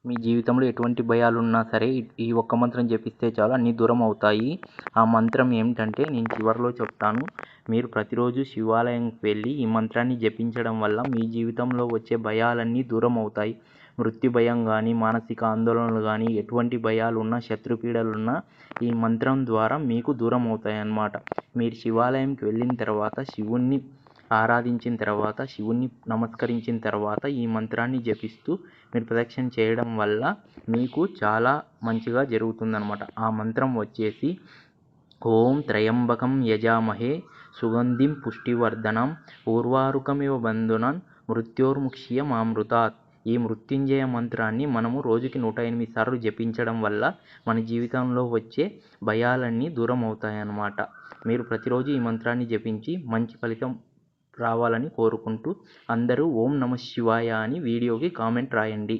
మీ జీవితంలో ఎటువంటి భయాలున్నా సరే ఈ ఒక్క మంత్రం జపిస్తే చాలు అన్నీ దూరం అవుతాయి. ఆ మంత్రం ఏమిటంటే నేను చివరిలో చెప్తాను. మీరు ప్రతిరోజు శివాలయంకి వెళ్ళి ఈ మంత్రాన్ని జపించడం వల్ల మీ జీవితంలో వచ్చే భయాలన్నీ దూరం అవుతాయి. మృత్యు భయం కానీ, మానసిక ఆందోళనలు కానీ, ఎటువంటి భయాలున్నా, శత్రుపీడలున్నా ఈ మంత్రం ద్వారా మీకు దూరం అవుతాయి అన్నమాట. మీరు శివాలయంకి వెళ్ళిన తర్వాత శివుణ్ణి ఆరాధించిన తర్వాత, శివుణ్ణి నమస్కరించిన తర్వాత ఈ మంత్రాన్ని జపిస్తూ మీరు ప్రదక్షిణ చేయడం వల్ల మీకు చాలా మంచిగా జరుగుతుందన్నమాట. ఆ మంత్రం వచ్చేసి ఓం త్రయంబకం యజామహే సుగంధిం పుష్టివర్ధనం ఊర్వారుకమివ బంధునాన్ మృత్యోర్ముక్ష్యమామృతాత్. ఈ మృత్యుంజయ మంత్రాన్ని మనము రోజుకి 108 సార్లు జపించడం వల్ల మన జీవితంలో వచ్చే భయాలన్నీ దూరం అవుతాయన్నమాట. మీరు ప్రతిరోజు ఈ మంత్రాన్ని జపించి మంచి ఫలితం రావాలని కోరుకుంటూ అందరూ ఓం నమః శివాయ అని వీడియోకి కామెంట్ రాయండి.